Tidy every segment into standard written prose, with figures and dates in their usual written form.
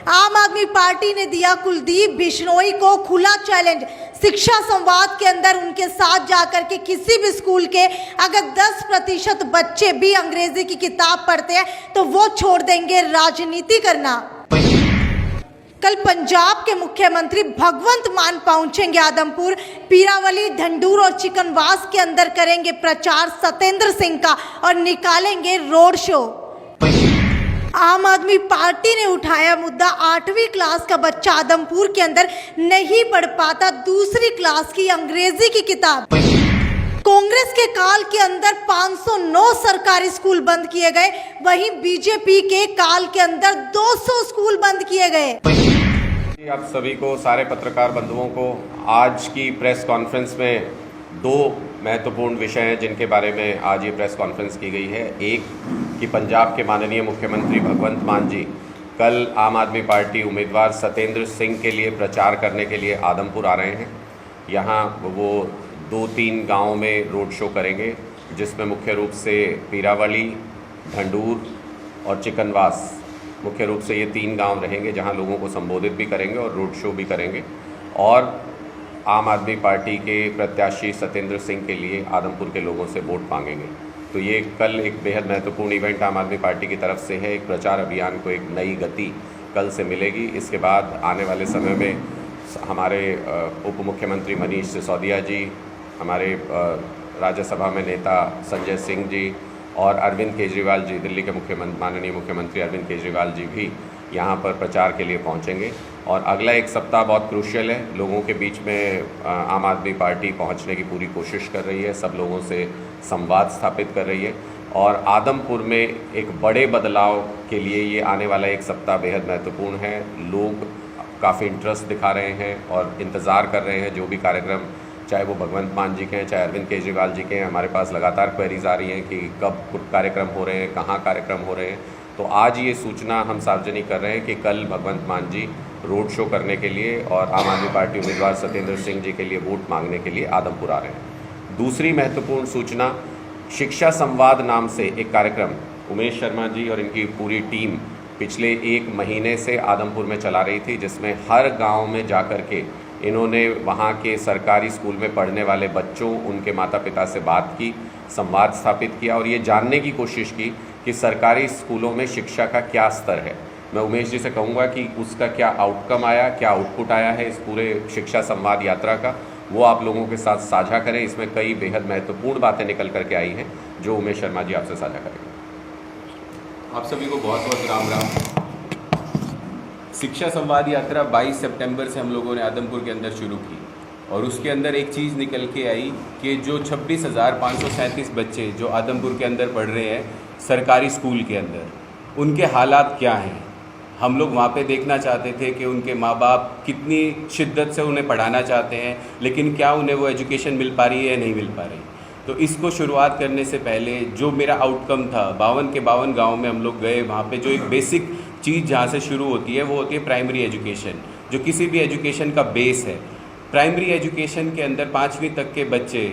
आम आदमी पार्टी ने दिया कुलदीप बिश्नोई को खुला चैलेंज। शिक्षा संवाद के अंदर उनके साथ जाकर के किसी भी स्कूल के अगर 10% बच्चे भी अंग्रेजी की किताब पढ़ते हैं तो वो छोड़ देंगे राजनीति करना। कल पंजाब के मुख्यमंत्री भगवंत मान पहुंचेंगे आदमपुर, पीरावली, ढंडूर और चिकनवास के अंदर करेंगे प्रचार सतेंद्र सिंह का और निकालेंगे रोड शो। आम आदमी पार्टी ने उठाया मुद्दा, 8वीं क्लास का बच्चा आदमपुर के अंदर नहीं पढ़ पाता दूसरी क्लास की अंग्रेजी की किताब। कांग्रेस के काल के अंदर 509 सरकारी स्कूल बंद किए गए, वहीं बीजेपी के काल के अंदर 200 स्कूल बंद किए गए। आप सभी को, सारे पत्रकार बंधुओं को, आज की प्रेस कॉन्फ्रेंस में दो महत्वपूर्ण विषय हैं जिनके बारे में आज ये प्रेस कॉन्फ्रेंस की गई है। एक कि पंजाब के माननीय मुख्यमंत्री भगवंत मान जी कल आम आदमी पार्टी उम्मीदवार सतेंद्र सिंह के लिए प्रचार करने के लिए आदमपुर आ रहे हैं। यहाँ वो 2-3 गाँव में रोड शो करेंगे, जिसमें मुख्य रूप से पीरावली, ढंडूर और चिकनवास, मुख्य रूप से ये 3 गांव रहेंगे जहां लोगों को संबोधित भी करेंगे और रोड शो भी करेंगे और आम आदमी पार्टी के प्रत्याशी सतेंद्र सिंह के लिए आदमपुर के लोगों से वोट मांगेंगे। तो ये कल एक बेहद महत्वपूर्ण इवेंट आम आदमी पार्टी की तरफ से है। एक प्रचार अभियान को एक नई गति कल से मिलेगी। इसके बाद आने वाले समय में हमारे उप मुख्यमंत्री मनीष सिसोदिया जी, हमारे राज्यसभा में नेता संजय सिंह जी और अरविंद केजरीवाल जी, दिल्ली के माननीय मुख्यमंत्री अरविंद केजरीवाल जी भी यहाँ पर प्रचार के लिए पहुँचेंगे। और अगला एक सप्ताह बहुत क्रूशियल है। लोगों के बीच में आम आदमी पार्टी पहुँचने की पूरी कोशिश कर रही है, सब लोगों से संवाद स्थापित कर रही है और आदमपुर में एक बड़े बदलाव के लिए ये आने वाला एक सप्ताह बेहद महत्वपूर्ण है। लोग काफ़ी इंटरेस्ट दिखा रहे हैं और इंतज़ार कर रहे हैं जो भी कार्यक्रम, चाहे वो भगवंत मान जी के हैं, चाहे अरविंद केजरीवाल जी के हैं। हमारे पास लगातार क्वेरीज आ रही हैं कि कब कार्यक्रम हो रहे हैं, कहाँ कार्यक्रम हो रहे हैं। तो आज ये सूचना हम सार्वजनिक कर रहे हैं कि कल भगवंत मान जी रोड शो करने के लिए और आम आदमी पार्टी उम्मीदवार सतेंद्र सिंह जी के लिए वोट मांगने के लिए आदमपुर आ रहे हैं। दूसरी महत्वपूर्ण सूचना, शिक्षा संवाद नाम से एक कार्यक्रम उमेश शर्मा जी और इनकी पूरी टीम पिछले 1 महीने से आदमपुर में चला रही थी, जिसमें हर गाँव में जा कर के इन्होंने वहाँ के सरकारी स्कूल में पढ़ने वाले बच्चों, उनके माता पिता से बात की, संवाद स्थापित किया और ये जानने की कोशिश की कि सरकारी स्कूलों में शिक्षा का क्या स्तर है। मैं उमेश जी से कहूँगा कि उसका क्या आउटकम आया, क्या आउटपुट आया है इस पूरे शिक्षा संवाद यात्रा का, वो आप लोगों के साथ साझा करें। इसमें कई बेहद महत्वपूर्ण बातें निकल करके आई हैं जो उमेश शर्मा जी आपसे साझा करेंगे। आप सभी को बहुत बहुत राम राम। शिक्षा संवाद यात्रा 22 सितंबर से हम लोगों ने आदमपुर के अंदर शुरू की और उसके अंदर एक चीज़ निकल के आई कि जो 26,537 बच्चे जो आदमपुर के अंदर पढ़ रहे हैं सरकारी स्कूल के अंदर, उनके हालात क्या हैं। हम लोग वहाँ पे देखना चाहते थे कि उनके माँ बाप कितनी शिद्दत से उन्हें पढ़ाना चाहते हैं, लेकिन क्या उन्हें वो एजुकेशन मिल पा रही है या नहीं मिल पा रही। तो इसको शुरुआत करने से पहले जो मेरा आउटकम था, 52 के 52 गाँव में हम लोग गए। वहाँ पे जो एक बेसिक चीज़ जहाँ से शुरू होती है वो होती है प्राइमरी एजुकेशन, जो किसी भी एजुकेशन का बेस है। प्राइमरी एजुकेशन के अंदर 5वीं तक के बच्चे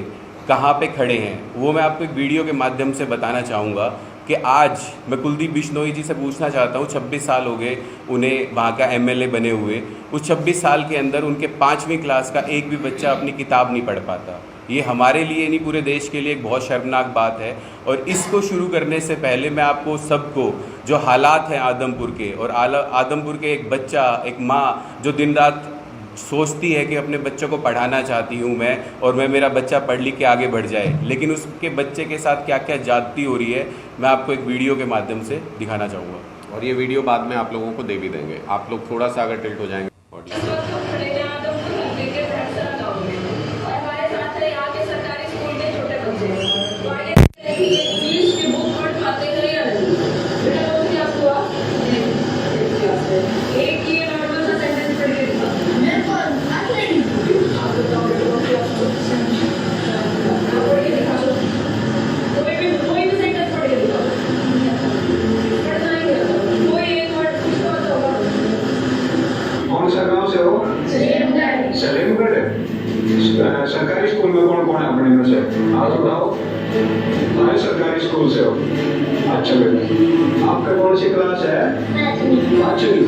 कहाँ पे खड़े हैं वो मैं आपको एक वीडियो के माध्यम से बताना चाहूँगा कि आज मैं कुलदीप बिश्नोई जी से पूछना चाहता हूँ, 26 साल हो गए उन्हें वहाँ का MLA बने हुए, उस 26 साल के अंदर उनके 5वीं क्लास का एक भी बच्चा अपनी किताब नहीं पढ़ पाता। ये हमारे लिए नहीं, पूरे देश के लिए एक बहुत शर्मनाक बात है। और इसको शुरू करने से पहले मैं आपको सबको जो हालात हैं आदमपुर के, और आदमपुर के एक बच्चा, एक माँ जो दिन रात सोचती है कि अपने बच्चों को पढ़ाना चाहती हूँ मैं, और मैं मेरा बच्चा पढ़ लिख के आगे बढ़ जाए, लेकिन उसके बच्चे के साथ क्या क्या ज्यादती हो रही है, मैं आपको एक वीडियो के माध्यम से दिखाना चाहूँगा। और ये वीडियो बाद में आप लोगों को दे भी देंगे। आप लोग थोड़ा सा अगर टिल्ट हो जाएंगे। सरकारी स्कूल में कौन कौन है अपने में से? आप बताओ। हमारे सरकारी स्कूल से हो? अच्छा बेटा, आपका कौन सी क्लास है? 5वीं।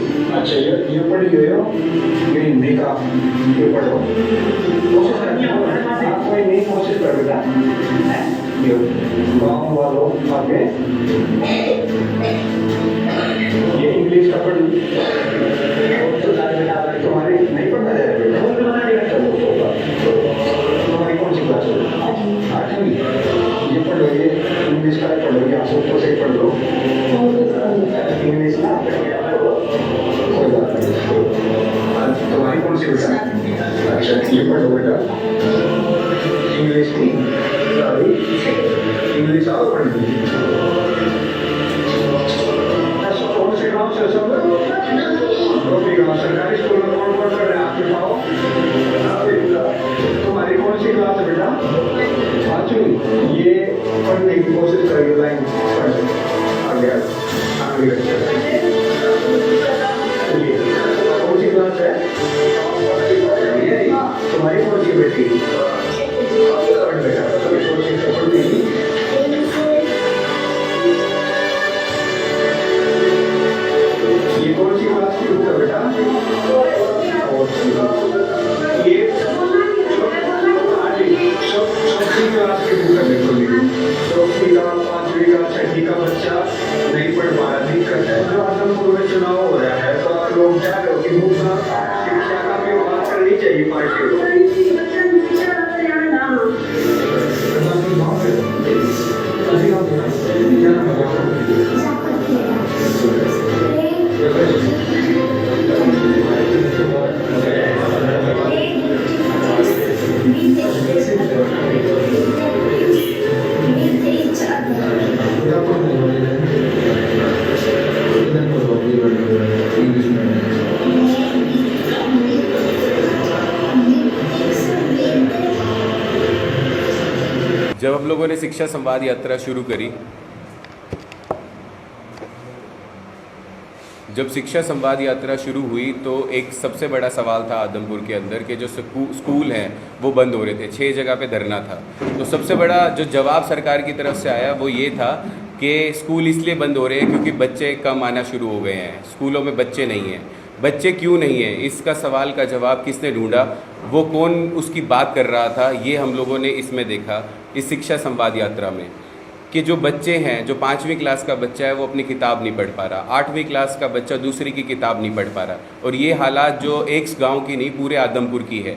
अच्छा ये पढ़ी हुई हो ये हिंदी का ये पढ़ो कोशिश करनी है आप कोई नहीं कोशिश कर बेटा ये गाँव वालों आगे ये इंग्लिश का पढ़ तुम्हारी नहीं पढ़ना जाए बेटा तुम्हारी कौन सी क्लास है आठवीं ये पढ़ो ये इंग्लिश का पढ़ो ये आंसू को सही पढ़ लो इंग्लिश ना कोई बात नहीं तुम्हारी कौन सी बेटा अच्छा ये पढ़ो बेटा इंग्लिश की इंग्लिश आओ पढ़ लीजिए कौन से गाँव से सब गाँव सरकारी स्कूल में कौन पढ़ रहे हैं आप बताओ तुम्हारी कौन सी क्लास है बेटा पांचवी ये पढ़ने की कोशिश करिए लाइन आगे आगे कौन सी क्लास है तुम्हारी कौन सी बेटी पढ़ बेटा कोशिश पढ़ देगी ये कौन सी क्लास की बुक है बेटा ये चौथी क्लास की बुक है बिल्कुल चौथी का पांचवी का छठी का बच्चा नहीं पढ़ पा रहा दिक्कत है जो आदमपुर में चुनाव हो रहा है तो आप लोग जा रहे हो कि मुफ्त शिक्षा का भी बात करनी चाहिए पार्टी को जब हम लोगों ने शिक्षा संवाद यात्रा शुरू करी, जब शिक्षा संवाद यात्रा शुरू हुई तो एक सबसे बड़ा सवाल था आदमपुर के अंदर कि जो स्कूल हैं वो बंद हो रहे थे, 6 जगह पे धरना था। तो सबसे बड़ा जो जवाब सरकार की तरफ से आया वो ये था कि स्कूल इसलिए बंद हो रहे हैं क्योंकि बच्चे कम आना शुरू हो गए हैं, स्कूलों में बच्चे नहीं हैं। बच्चे क्यों नहीं हैं, इसका सवाल का जवाब किसने ढूंढा, वो कौन उसकी बात कर रहा था, ये हम लोगों ने इसमें देखा इस शिक्षा संवाद यात्रा में कि जो बच्चे हैं, जो 5वीं क्लास का बच्चा है वो अपनी किताब नहीं पढ़ पा रहा, 8वीं क्लास का बच्चा दूसरी की किताब नहीं पढ़ पा रहा। और ये हालात जो एक गांव की नहीं पूरे आदमपुर की है।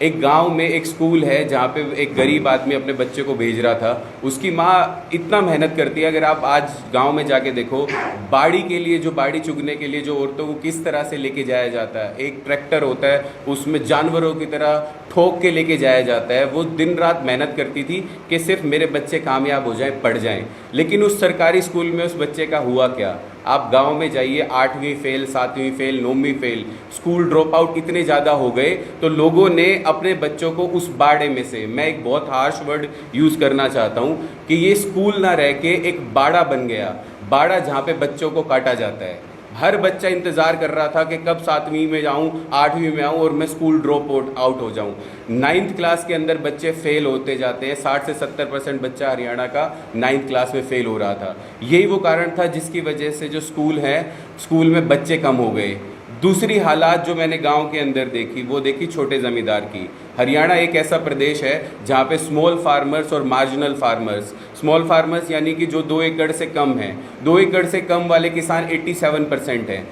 एक गांव में एक स्कूल है जहाँ पे एक गरीब आदमी अपने बच्चे को भेज रहा था, उसकी माँ इतना मेहनत करती है, अगर आप आज गांव में जाके देखो, बाड़ी के लिए जो बाड़ी चुगने के लिए जो औरतों को किस तरह से लेके जाया जाता है, एक ट्रैक्टर होता है उसमें जानवरों की तरह ठोक के लेके जाया जाता है। वो दिन रात मेहनत करती थी कि सिर्फ मेरे बच्चे कामयाब हो जाएं, पढ़ जाएं। लेकिन उस सरकारी स्कूल में उस बच्चे का हुआ क्या? आप गांव में जाइए, 8वीं फेल, 7वीं फेल, 9वीं फेल, स्कूल ड्रॉप आउट इतने ज़्यादा हो गए तो लोगों ने अपने बच्चों को उस बाड़े में से, मैं एक बहुत हार्श वर्ड यूज़ करना चाहता हूँ कि ये स्कूल ना रह के एक बाड़ा बन गया, बाड़ा जहाँ पे बच्चों को काटा जाता है। हर बच्चा इंतज़ार कर रहा था कि कब 7वीं में जाऊं, 8वीं में आऊं और मैं स्कूल ड्रॉप आउट हो जाऊं। 9th क्लास के अंदर बच्चे फेल होते जाते हैं, 60 से 70% बच्चा हरियाणा का 9th क्लास में फेल हो रहा था। यही वो कारण था जिसकी वजह से जो स्कूल है, स्कूल में बच्चे कम हो गए। दूसरी हालात जो मैंने गांव के अंदर देखी वो देखी छोटे ज़मींदार की। हरियाणा एक ऐसा प्रदेश है जहां पे स्मॉल फार्मर्स और मार्जिनल फार्मर्स, स्मॉल फार्मर्स यानी कि जो 2 एकड़ से कम हैं, 2 एकड़ से कम वाले किसान 87% हैं,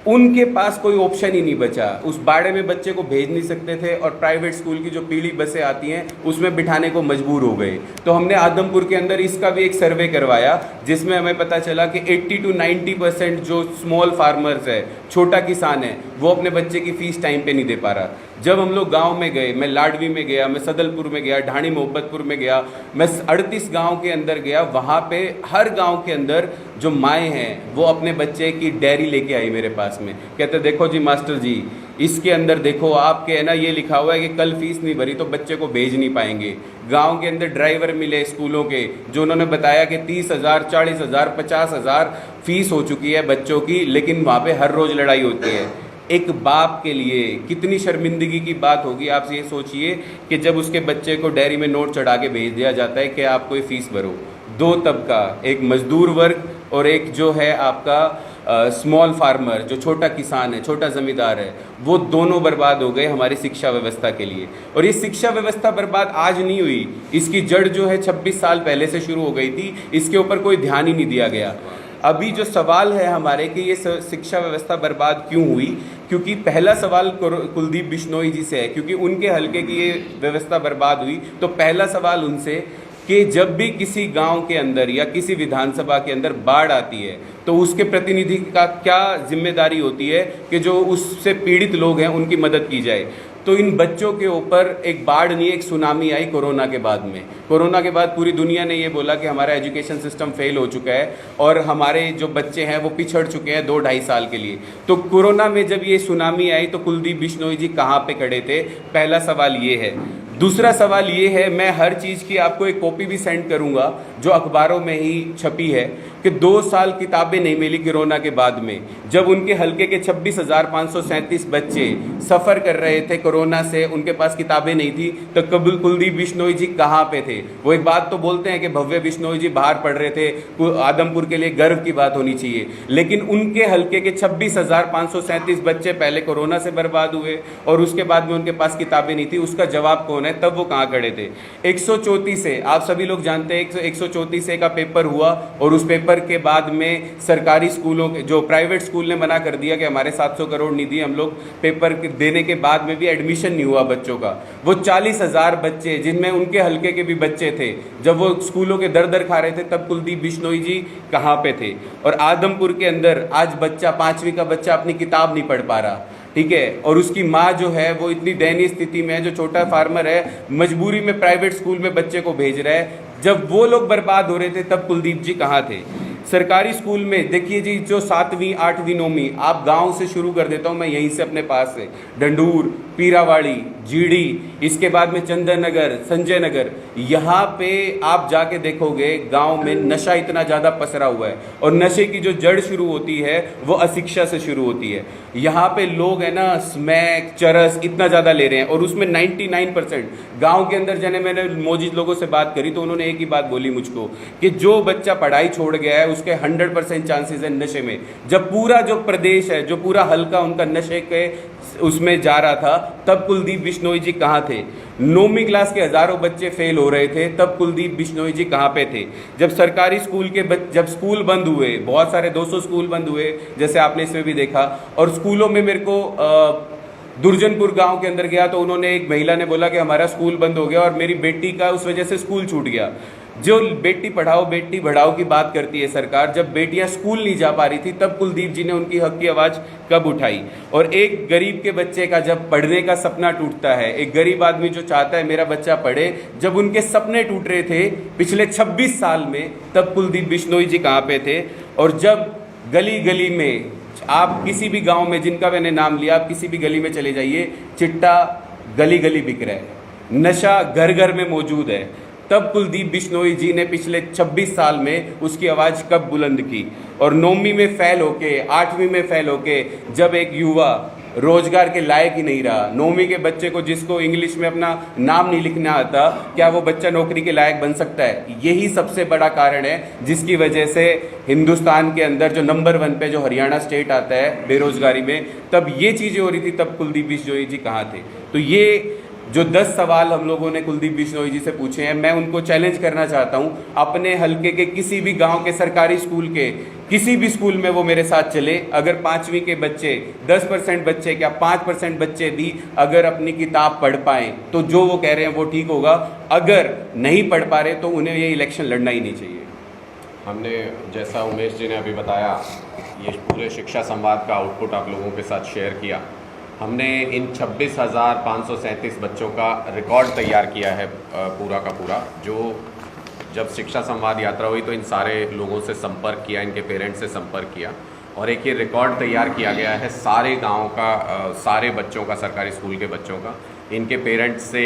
उनके पास कोई ऑप्शन ही नहीं बचा। उस बाड़े में बच्चे को भेज नहीं सकते थे और प्राइवेट स्कूल की जो पीली बसें आती हैं उसमें बिठाने को मजबूर हो गए। तो हमने आदमपुर के अंदर इसका भी एक सर्वे करवाया जिसमें हमें पता चला कि 80 to 90% जो स्मॉल फार्मर्स है, छोटा किसान है, वो अपने बच्चे की फ़ीस टाइम पे नहीं दे पा रहा। जब हम लोग गांव में गए, मैं लाडवी में गया, मैं सदलपुर में गया, ढाणी मोहब्बतपुर में गया, मैं 38 गांव के अंदर गया, वहाँ पे हर गांव के अंदर जो माएँ हैं वो अपने बच्चे की डायरी लेके आई मेरे पास में, कहते देखो जी मास्टर जी, इसके अंदर देखो आपके है ना ये लिखा हुआ है कि कल फीस नहीं भरी तो बच्चे को भेज नहीं पाएंगे। गांव के अंदर ड्राइवर मिले स्कूलों के जो उन्होंने बताया कि 30,000, 40,000, 50,000 फीस हो चुकी है बच्चों की, लेकिन वहाँ पे हर रोज़ लड़ाई होती है। एक बाप के लिए कितनी शर्मिंदगी की बात होगी। आप ये सोचिए कि जब उसके बच्चे को डायरी में नोट चढ़ा के भेज दिया जाता है कि आपको ये फीस भरो। 2 तबका, एक मजदूर वर्ग और एक जो है आपका स्मॉल फार्मर, जो छोटा किसान है, छोटा ज़मींदार है, वो दोनों बर्बाद हो गए हमारी शिक्षा व्यवस्था के लिए। और ये शिक्षा व्यवस्था बर्बाद आज नहीं हुई, इसकी जड़ जो है 26 साल पहले से शुरू हो गई थी, इसके ऊपर कोई ध्यान ही नहीं दिया गया। अभी जो सवाल है हमारे कि ये शिक्षा व्यवस्था बर्बाद क्यों हुई, क्योंकि पहला सवाल कुलदीप बिश्नोई जी से है, क्योंकि उनके हलके की ये व्यवस्था बर्बाद हुई। तो पहला सवाल उनसे कि जब भी किसी गांव के अंदर या किसी विधानसभा के अंदर बाढ़ आती है तो उसके प्रतिनिधि का क्या जिम्मेदारी होती है कि जो उससे पीड़ित लोग हैं उनकी मदद की जाए। तो इन बच्चों के ऊपर एक बाढ़ नहीं, एक सुनामी आई कोरोना के बाद में। कोरोना के बाद पूरी दुनिया ने ये बोला कि हमारा एजुकेशन सिस्टम फेल हो चुका है और हमारे जो बच्चे हैं वो पिछड़ चुके हैं 2-2.5 साल के लिए। तो कोरोना में जब ये सुनामी आई तो कुलदीप बिश्नोई जी कहाँ पे खड़े थे, पहला सवाल ये है। दूसरा सवाल ये है, मैं हर चीज़ की आपको एक कॉपी भी सेंड करूंगा जो अखबारों में ही छपी है कि 2 साल किताबें नहीं मिली कोरोना के बाद में। जब उनके हलके के 26,537 बच्चे सफ़र कर रहे थे कोरोना से, उनके पास किताबें नहीं थी, तो कुलदीप बिश्नोई जी कहाँ पे थे। वो एक बात तो बोलते हैं कि भव्य बिश्नोई जी बाहर पढ़ रहे थे, आदमपुर के लिए गर्व की बात होनी चाहिए, लेकिन उनके हलके के 26,537 बच्चे पहले कोरोना से बर्बाद हुए और उसके बाद में उनके पास किताबें नहीं थी। उसका जवाब कौन है, तब वो कहाँ खड़े थे। 134 से, आप सभी लोग जानते हैं 134 का पेपर हुआ और उस पेपर के बाद में सरकारी स्कूलों के, जो प्राइवेट स्कूल ने मना कर दिया कि हमारे 700 करोड़ निधि हम लोग, पेपर देने के बाद में भी एडमिशन नहीं हुआ बच्चों का। वो 40,000 बच्चे जिनमें उनके हलके के भी बच्चे थे, जब वो स्कूलों के दर खा रहे थे तब कुलदीप बिश्नोई जी कहाँ पे थे। और आदमपुर के अंदर आज बच्चा 5वीं का बच्चा अपनी किताब नहीं पढ़ पा रहा, ठीक है, और उसकी माँ जो है वो इतनी दयनीय स्थिति में है, जो छोटा फार्मर है मजबूरी में प्राइवेट स्कूल में बच्चे को भेज रहा है। जब वो लोग बर्बाद हो रहे थे तब कुलदीप जी कहाँ थे। सरकारी स्कूल में देखिए जी, जो 7वीं 8वीं 9वीं, आप गांव से शुरू कर देता हूं मैं, यहीं से अपने पास से, डंडूर, पीरावाड़ी, जीडी, इसके बाद में चंदन नगर, संजय नगर, यहाँ पे आप जाके देखोगे गांव में नशा इतना ज़्यादा पसरा हुआ है। और नशे की जो जड़ शुरू होती है वो अशिक्षा से शुरू होती है। यहाँ पे लोग है ना स्मैक, चरस इतना ज़्यादा ले रहे हैं और उसमें 99% गाँव के अंदर जाने, मैंने मौजूद लोगों से बात करी तो उन्होंने एक ही बात बोली मुझको कि जो बच्चा पढ़ाई छोड़ गया है उसके 100% चांसेस है नशे में। जब पूरा जो प्रदेश है, जो पूरा हल्का उनका नशे के उसमें जा रहा था, तब कुलदीप बिश्नोई जी कहाँ थे। 9वीं क्लास के हज़ारों बच्चे फेल हो रहे थे, तब कुलदीप बिश्नोई जी कहाँ पे थे। जब सरकारी स्कूल के जब स्कूल बंद हुए, बहुत सारे 200 स्कूल बंद हुए जैसे आपने इसमें भी देखा, और स्कूलों में मेरे को दुर्जनपुर गांव के अंदर गया तो उन्होंने, एक महिला ने बोला कि हमारा स्कूल बंद हो गया और मेरी बेटी का उस वजह से स्कूल छूट गया। जो बेटी पढ़ाओ बेटी बढ़ाओ की बात करती है सरकार, जब बेटियां स्कूल नहीं जा पा रही थी तब कुलदीप जी ने उनकी हक की आवाज़ कब उठाई। और एक गरीब के बच्चे का जब पढ़ने का सपना टूटता है, एक गरीब आदमी जो चाहता है मेरा बच्चा पढ़े, जब उनके सपने टूट रहे थे पिछले 26 साल में, तब कुलदीप बिश्नोई जी कहाँ पे थे। और जब गली गली में, आप किसी भी गांव में, जिनका मैंने नाम लिया, आप किसी भी गली में चले जाइए, चिट्टा गली गली बिक रहा है, नशा घर घर में मौजूद है, तब कुलदीप बिश्नोई जी ने पिछले 26 साल में उसकी आवाज़ कब बुलंद की। और 9वीं में फेल होके, 8वीं में फेल होके, जब एक युवा रोजगार के लायक ही नहीं रहा, 9वीं के बच्चे को, जिसको इंग्लिश में अपना नाम नहीं लिखना आता, क्या वो बच्चा नौकरी के लायक बन सकता है। यही सबसे बड़ा कारण है जिसकी वजह से हिंदुस्तान के अंदर जो नंबर 1 पे जो हरियाणा स्टेट आता है बेरोजगारी में, तब ये चीज़ें हो रही थी, तब कुलदीप बिश्नोई जी कहाँ थे। तो ये जो 10 सवाल हम लोगों ने कुलदीप बिश्नोई जी से पूछे हैं, मैं उनको चैलेंज करना चाहता हूं, अपने हलके के किसी भी गांव के सरकारी स्कूल के किसी भी स्कूल में वो मेरे साथ चले। अगर 5वीं के बच्चे 10% बच्चे, क्या 5% बच्चे भी अगर अपनी किताब पढ़ पाएँ तो जो वो कह रहे हैं वो ठीक होगा। अगर नहीं पढ़ पा रहे तो उन्हें ये इलेक्शन लड़ना ही नहीं चाहिए। हमने, जैसा उमेश जी ने अभी बताया, ये पूरे शिक्षा संवाद का आउटपुट आप लोगों के साथ शेयर किया। हमने इन 26,537 बच्चों का रिकॉर्ड तैयार किया है पूरा का पूरा। जो जब शिक्षा संवाद यात्रा हुई तो इन सारे लोगों से संपर्क किया, इनके पेरेंट्स से संपर्क किया और एक ये रिकॉर्ड तैयार किया गया है सारे गाँव का, सारे बच्चों का, सरकारी स्कूल के बच्चों का। इनके पेरेंट्स से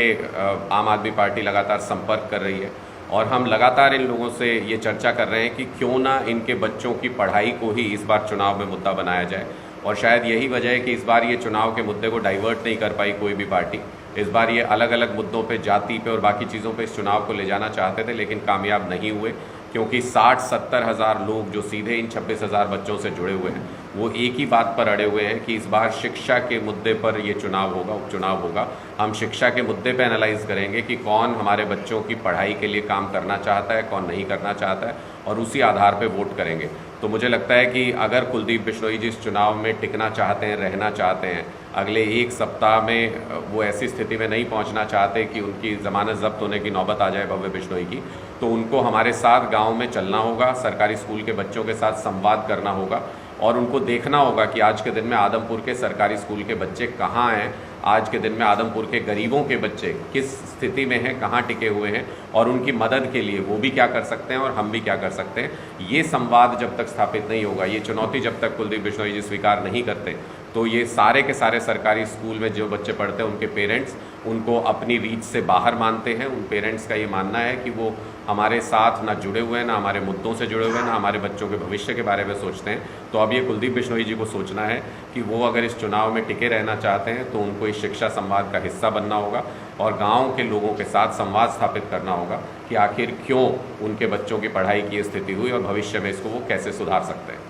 आम आदमी पार्टी लगातार संपर्क कर रही है और हम लगातार इन लोगों से ये चर्चा कर रहे हैं कि क्यों ना इनके बच्चों की पढ़ाई को ही इस बार चुनाव में मुद्दा बनाया जाए। और शायद यही वजह है कि इस बार ये चुनाव के मुद्दे को डाइवर्ट नहीं कर पाई कोई भी पार्टी। इस बार ये अलग अलग मुद्दों पे, जाति पे और बाकी चीज़ों पे इस चुनाव को ले जाना चाहते थे लेकिन कामयाब नहीं हुए। क्योंकि 60-70 हज़ार लोग जो सीधे इन 26,000 बच्चों से जुड़े हुए हैं वो एक ही बात पर अड़े हुए हैं कि इस बार शिक्षा के मुद्दे पर ये चुनाव होगा, उपचुनाव होगा। हम शिक्षा के मुद्दे पर एनालाइज करेंगे कि कौन हमारे बच्चों की पढ़ाई के लिए काम करना चाहता है, कौन नहीं करना चाहता है, और उसी आधार पर वोट करेंगे। तो मुझे लगता है कि अगर कुलदीप बिश्नोई जी इस चुनाव में टिकना चाहते हैं, रहना चाहते हैं, अगले एक सप्ताह में वो ऐसी स्थिति में नहीं पहुंचना चाहते कि उनकी ज़मानत ज़ब्त होने की नौबत आ जाए भव्य बिश्नोई की, तो उनको हमारे साथ गांव में चलना होगा, सरकारी स्कूल के बच्चों के साथ संवाद करना होगा और उनको देखना होगा कि आज के दिन में आदमपुर के सरकारी स्कूल के बच्चे कहाँ हैं, आज के दिन में आदमपुर के गरीबों के बच्चे किस स्थिति में हैं, कहाँ टिके हुए हैं, और उनकी मदद के लिए वो भी क्या कर सकते हैं और हम भी क्या कर सकते हैं। ये संवाद जब तक स्थापित नहीं होगा, ये चुनौती जब तक कुलदीप बिश्नोई जी स्वीकार नहीं करते, तो ये सारे के सारे सरकारी स्कूल में जो बच्चे पढ़ते हैं उनके पेरेंट्स उनको अपनी रीच से बाहर मानते हैं। उन पेरेंट्स का ये मानना है कि वो हमारे साथ ना जुड़े हुए हैं, ना हमारे मुद्दों से जुड़े हुए हैं, ना हमारे बच्चों के भविष्य के बारे में सोचते हैं। तो अब ये कुलदीप बिश्नोई जी को सोचना है कि वो अगर इस चुनाव में टिके रहना चाहते हैं तो उनको इस शिक्षा संवाद का हिस्सा बनना होगा और गाँव के लोगों के साथ संवाद स्थापित करना होगा कि आखिर क्यों उनके बच्चों की पढ़ाई की स्थिति हुई और भविष्य में इसको वो कैसे सुधार सकते हैं।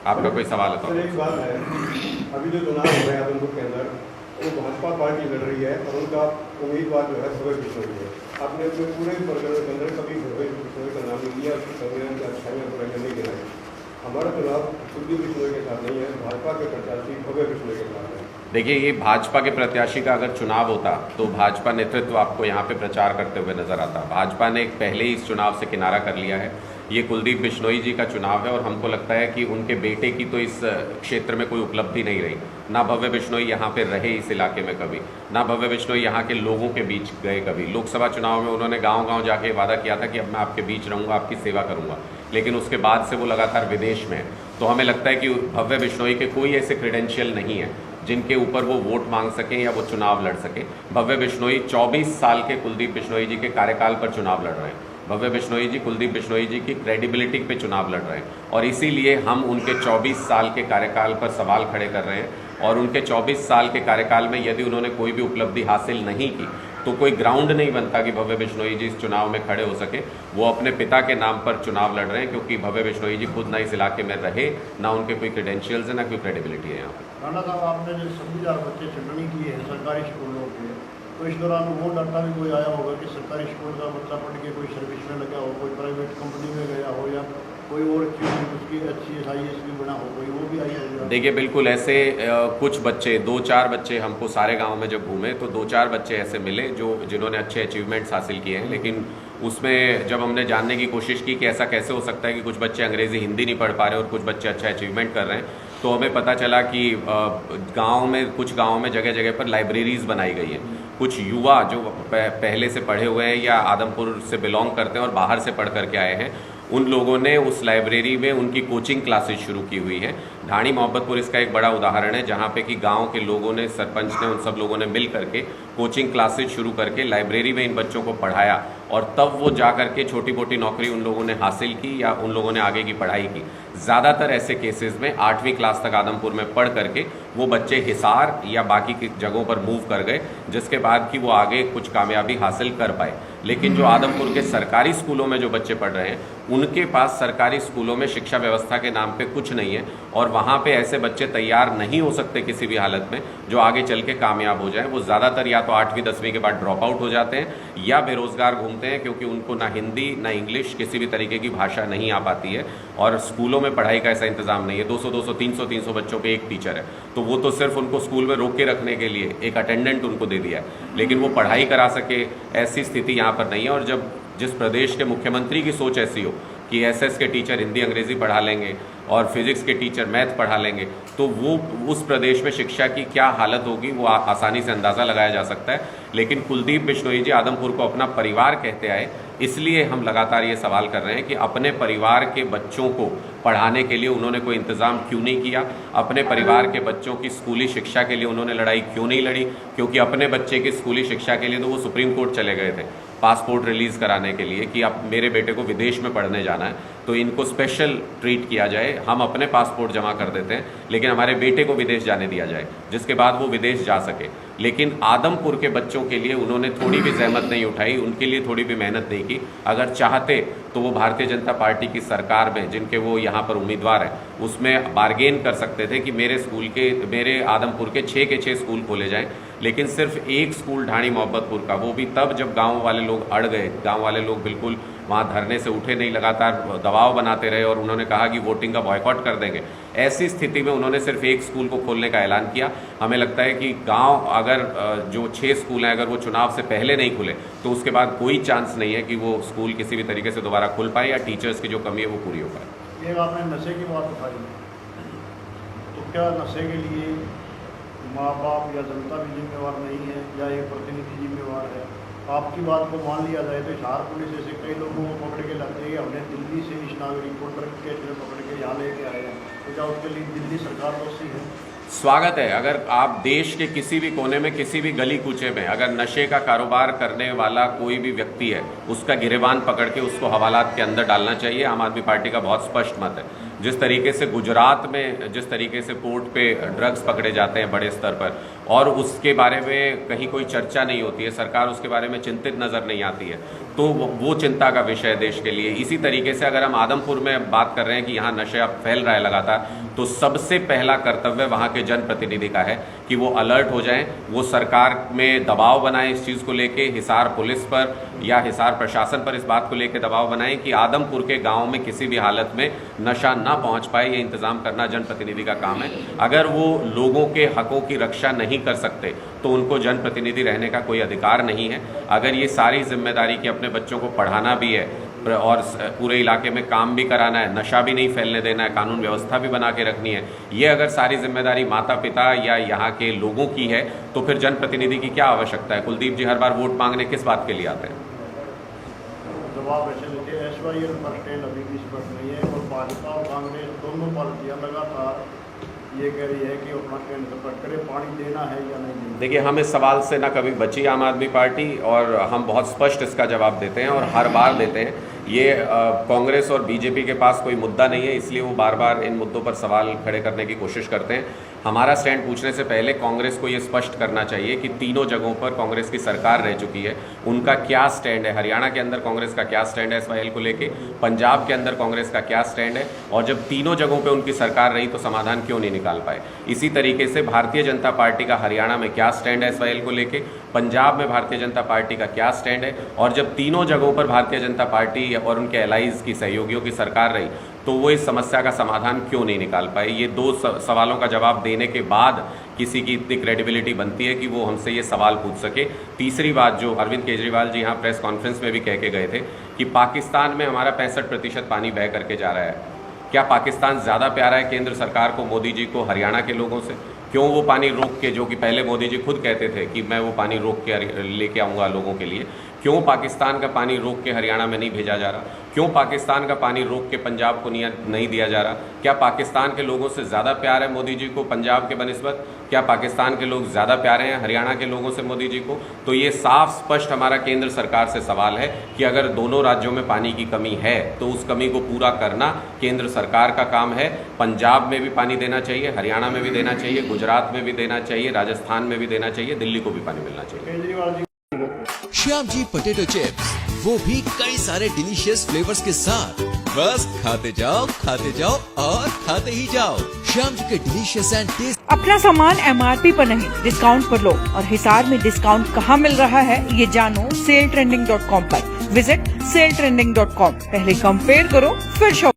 आपका कोई सवाल है तो? सर, एक बात है, अभी जो चुनाव हो रहे हैं आदमपुर के अंदर, वो भाजपा पार्टी लड़ रही है और उनका उम्मीदवार जो है भव्य बिश्नोई है। आपने अपने पूरे प्रकरण के अंदर कभी भव्य बिश्नोई का नाम नहीं लिया, उसकी संविधान की अच्छाइयाँ बुराइयाँ नहीं गिनाई। हमारा चुनाव कुलदीप बिश्नोई के साथ नहीं है, भाजपा के प्रत्याशी भव्य बिश्नोई के साथ है। देखिए, ये भाजपा के प्रत्याशी का अगर चुनाव होता तो भाजपा नेतृत्व आपको यहाँ पे प्रचार करते हुए नजर आता। भाजपा ने पहले ही इस चुनाव से किनारा कर लिया है। ये कुलदीप बिश्नोई जी का चुनाव है और हमको लगता है कि उनके बेटे की तो इस क्षेत्र में कोई उपलब्धि नहीं रही। ना भव्य बिश्नोई यहाँ पे रहे इस इलाके में कभी, ना भव्य बिश्नोई यहाँ के लोगों के बीच गए कभी। लोकसभा चुनाव में उन्होंने गाँव-गाँव जाके वादा किया था कि अब मैं आपके बीच रहूँगा, आपकी सेवा करूँगा, लेकिन उसके बाद से वो लगातार विदेश में है। तो हमें लगता है कि भव्य बिश्नोई के कोई ऐसे क्रेडेंशियल नहीं है जिनके ऊपर वो वोट मांग सकें या वो चुनाव लड़ सकें। भव्य बिश्नोई 24 साल के कुलदीप बिश्नोई जी के कार्यकाल पर चुनाव लड़ रहे हैं। भव्य बिश्नोई जी कुलदीप बिश्नोई जी की क्रेडिबिलिटी पे चुनाव लड़ रहे हैं और इसीलिए हम उनके 24 साल के कार्यकाल पर सवाल खड़े कर रहे हैं। और उनके 24 साल के कार्यकाल में यदि उन्होंने कोई भी उपलब्धि हासिल नहीं की तो कोई ग्राउंड नहीं बनता कि भव्य बिश्नोई जी इस चुनाव में खड़े हो सके। वो अपने पिता के नाम पर चुनाव लड़ रहे हैं क्योंकि भव्य बिश्नोई जी खुद ना इस इलाके में रहे, ना उनके कोई क्रेडेंशियल्स है, ना कोई क्रेडिबिलिटी है यहाँ पर। राणा साहब, आपने जो 26,000 बच्चे छटनी की है सरकारी स्कूलों के, तो इस दौरान वो डाटा भी कोई आया होगा कि सरकारी स्कूल का बच्चा पढ़ के कोई सर्विस में लगा हो, कोई प्राइवेट कंपनी में गया हो, या कोई और चीज़ उसकी अच्छी IAS भी बना हो, कोई वो भी आई है? देखिए, बिल्कुल ऐसे कुछ बच्चे, 2-4 बच्चे हमको सारे गांव में जब घूमे तो 2-4 बच्चे ऐसे मिले जिन्होंने अच्छे अचीवमेंट्स हासिल किए हैं। लेकिन उसमें जब हमने जानने की कोशिश की कि ऐसा कैसे हो सकता है कि कुछ बच्चे अंग्रेज़ी हिंदी नहीं पढ़ पा रहे और कुछ बच्चे अच्छा अचीवमेंट कर रहे हैं, तो हमें पता चला कि कुछ गाँव में जगह जगह पर लाइब्रेरीज़ बनाई गई हैं। कुछ युवा जो पहले से पढ़े हुए हैं या आदमपुर से बिलोंग करते हैं और बाहर से पढ़ करके आए हैं, उन लोगों ने उस लाइब्रेरी में उनकी कोचिंग क्लासेस शुरू की हुई है। ढाणी मोहब्बतपुर इसका एक बड़ा उदाहरण है, जहाँ पे कि गांव के लोगों ने, सरपंच ने, उन सब लोगों ने मिल करके कोचिंग क्लासेस शुरू करके लाइब्रेरी में इन बच्चों को पढ़ाया और तब वो जा करके छोटी मोटी नौकरी उन लोगों ने हासिल की या उन लोगों ने आगे की पढ़ाई की। ज़्यादातर ऐसे केसेस में 8वीं क्लास तक आदमपुर में पढ़ करके वो बच्चे हिसार या बाकी की जगहों पर मूव कर गए, जिसके बाद कि वो आगे कुछ कामयाबी हासिल कर पाए। लेकिन जो आदमपुर के सरकारी स्कूलों में जो बच्चे पढ़ रहे हैं, उनके पास सरकारी स्कूलों में शिक्षा व्यवस्था के नाम पे कुछ नहीं है और वहाँ पे ऐसे बच्चे तैयार नहीं हो सकते किसी भी हालत में जो आगे चल के कामयाब हो जाए। वो ज़्यादातर या तो 8वीं 10वीं के बाद ड्रॉप आउट हो जाते हैं या बेरोज़गार घूमते हैं, क्योंकि उनको ना हिंदी ना इंग्लिश किसी भी तरीके की भाषा नहीं आ पाती है और स्कूलों में पढ़ाई का ऐसा इंतज़ाम नहीं है। 200-200 300 बच्चों पे एक टीचर है, तो वो तो सिर्फ उनको स्कूल में रोक के रखने के लिए एक अटेंडेंट उनको दे दिया है, लेकिन वो पढ़ाई करा सके ऐसी स्थिति यहाँ पर नहीं है। और जब जिस प्रदेश के मुख्यमंत्री की सोच ऐसी हो कि SS के टीचर हिंदी अंग्रेज़ी पढ़ा लेंगे और फिज़िक्स के टीचर मैथ पढ़ा लेंगे, तो वो उस प्रदेश में शिक्षा की क्या हालत होगी वो आसानी से अंदाज़ा लगाया जा सकता है। लेकिन कुलदीप बिश्नोई जी आदमपुर को अपना परिवार कहते आए, इसलिए हम लगातार ये सवाल कर रहे हैं कि अपने परिवार के बच्चों को पढ़ाने के लिए उन्होंने कोई इंतज़ाम क्यों नहीं किया, अपने परिवार के बच्चों की स्कूली शिक्षा के लिए उन्होंने लड़ाई क्यों नहीं लड़ी। क्योंकि अपने बच्चे की स्कूली शिक्षा के लिए तो वो सुप्रीम कोर्ट चले गए थे पासपोर्ट रिलीज़ कराने के लिए कि अब मेरे बेटे को विदेश में पढ़ने जाना है, तो इनको स्पेशल ट्रीट किया जाए। हम अपने पासपोर्ट जमा कर देते हैं, लेकिन हमारे बेटे को विदेश जाने दिया जाए, जिसके बाद वो विदेश जा सके। लेकिन आदमपुर के बच्चों के लिए उन्होंने थोड़ी भी जहमत नहीं उठाई, उनके लिए थोड़ी भी मेहनत नहीं की। अगर चाहते तो वो भारतीय जनता पार्टी की सरकार में, जिनके वो यहाँ पर उम्मीदवार हैं, उसमें बार्गेन कर सकते थे कि मेरे आदमपुर के 6 के 6 स्कूल खोले जाएं। लेकिन सिर्फ एक स्कूल ढाणी मोहब्बतपुर का, वो भी तब जब गाँव वाले लोग अड़ गए। गाँव वाले लोग बिल्कुल वहाँ धरने से उठे नहीं, लगातार दबाव बनाते रहे और उन्होंने कहा कि वोटिंग का बॉयकॉट कर देंगे। ऐसी स्थिति में उन्होंने सिर्फ एक स्कूल को खोलने का ऐलान किया। हमें लगता है कि गांव अगर जो 6 स्कूल हैं, अगर वो चुनाव से पहले नहीं खुले तो उसके बाद कोई चांस नहीं है कि वो स्कूल किसी भी तरीके से दोबारा खुल पाए या टीचर्स की जो कमी है वो पूरी हो पाए। ये आपने नशे की बात उठाई, तो क्या नशे के लिए माँ बाप या जनता भी जिम्मेवार नहीं है या एक प्रतिनिधि जिम्मेवार है? आपकी बात को मान लिया जाए तो हिसार पुलिस ऐसे कई लोगों को पकड़ के लाते हैं। हमने दिल्ली से इस नागरिक को ड्रग केस में पकड़ के यहाँ लेके आए हैं, तो क्या उसके लिए दिल्ली सरकार दोषी है? स्वागत है। अगर आप देश के किसी भी कोने में, किसी भी गली कूचे में अगर नशे का कारोबार करने वाला कोई भी व्यक्ति है, उसका गिरेबान पकड़ के उसको हवालात के अंदर डालना चाहिए। आम आदमी पार्टी का बहुत स्पष्ट मत है। जिस तरीके से गुजरात में जिस तरीके से पोर्ट पे ड्रग्स पकड़े जाते हैं बड़े स्तर पर और उसके बारे में कहीं कोई चर्चा नहीं होती है, सरकार उसके बारे में चिंतित नज़र नहीं आती है, तो वो चिंता का विषय है देश के लिए। इसी तरीके से अगर हम आदमपुर में बात कर रहे हैं कि यहाँ नशा फैल रहा है लगातार, तो सबसे पहला कर्तव्य वहाँ के जनप्रतिनिधि का है कि वो अलर्ट हो जाएं, वो सरकार में दबाव बनाएं इस चीज़ को लेके, हिसार पुलिस पर या हिसार प्रशासन पर इस बात को लेके दबाव बनाएं कि आदमपुर के गाँव में किसी भी हालत में नशा ना पहुँच पाए। ये इंतज़ाम करना जनप्रतिनिधि का काम है। अगर वो लोगों के हकों की रक्षा नहीं कर सकते तो उनको जनप्रतिनिधि रहने का कोई अधिकार नहीं है। अगर ये सारी जिम्मेदारी कि अपने बच्चों को पढ़ाना भी है और पूरे इलाके में काम भी कराना है, नशा भी नहीं फैलने देना है, कानून व्यवस्था भी बना के रखनी है, ये अगर सारी जिम्मेदारी माता पिता या यहाँ के लोगों की है, तो फिर जनप्रतिनिधि की क्या आवश्यकता है? कुलदीप जी हर बार वोट मांगने किस बात के लिए आते हैं? जवाब ऐसे देते हैं, SYL पर स्टैंड अभी भी स्पष्ट नहीं है और भाजपा और कांग्रेस दोनों पार्टियां लगातार ये कह रही है कि अपना केंद्र पर करे, पानी देना है या नहीं देना। देखिए, हम इस सवाल से ना कभी बची आम आदमी पार्टी, और हम बहुत स्पष्ट इसका जवाब देते हैं और हर बार देते हैं। ये कांग्रेस और बीजेपी के पास कोई मुद्दा नहीं है, इसलिए वो बार बार इन मुद्दों पर सवाल खड़े करने की कोशिश करते हैं। हमारा स्टैंड पूछने से पहले कांग्रेस को ये स्पष्ट करना चाहिए कि तीनों जगहों पर कांग्रेस की सरकार रह चुकी है, उनका क्या स्टैंड है। हरियाणा के अंदर कांग्रेस का क्या स्टैंड है SYL को लेके, पंजाब के अंदर कांग्रेस का क्या स्टैंड है, और जब तीनों जगहों पे उनकी सरकार रही तो समाधान क्यों नहीं निकाल पाए। इसी तरीके से भारतीय जनता पार्टी का हरियाणा में क्या स्टैंड है SYL को लेके, पंजाब में भारतीय जनता पार्टी का क्या स्टैंड है, और जब तीनों जगहों पर भारतीय जनता पार्टी और उनके एलाइज की, सहयोगियों की सरकार रही, तो वो इस समस्या का समाधान क्यों नहीं निकाल पाए। ये दो सवालों का जवाब देने के बाद किसी की इतनी क्रेडिबिलिटी बनती है कि वो हमसे ये सवाल पूछ सके। तीसरी बात जो अरविंद केजरीवाल जी यहाँ प्रेस कॉन्फ्रेंस में भी कह के गए थे कि पाकिस्तान में हमारा 65% पानी बह करके जा रहा है। क्या पाकिस्तान ज़्यादा प्यारा है केंद्र सरकार को, मोदी जी को, हरियाणा के लोगों से? क्यों वो पानी रोक के, जो कि पहले मोदी जी खुद कहते थे कि मैं वो पानी रोक के लेके आऊँगा लोगों के लिए, क्यों पाकिस्तान का पानी रोक के हरियाणा में नहीं भेजा जा रहा? क्यों पाकिस्तान का पानी रोक के पंजाब को नहीं दिया जा रहा? क्या पाकिस्तान के लोगों से ज़्यादा प्यार है मोदी जी को पंजाब के बनिस्बत? क्या पाकिस्तान के लोग ज़्यादा प्यारे हैं हरियाणा के लोगों से मोदी जी को? तो ये साफ स्पष्ट हमारा केंद्र सरकार से सवाल है कि अगर दोनों राज्यों में पानी की कमी है तो उस कमी को पूरा करना केंद्र सरकार का काम है। पंजाब में भी पानी देना चाहिए, हरियाणा में भी देना चाहिए, गुजरात में भी देना चाहिए, राजस्थान में भी देना चाहिए, दिल्ली को भी पानी मिलना चाहिए। केजरीवाल जी, श्याम जी पोटैटो चिप्स, वो भी कई सारे डिलीशियस फ्लेवर्स के साथ। बस खाते जाओ और खाते ही जाओ। श्याम जी के डिलीशियस एंड टेस्ट। अपना सामान MRP पर नहीं, डिस्काउंट पर लो। और हिसार में डिस्काउंट कहाँ मिल रहा है ये जानो SaleTrending.com पर। Visit SaleTrending.com। पहले कंपेयर करो फिर शॉप।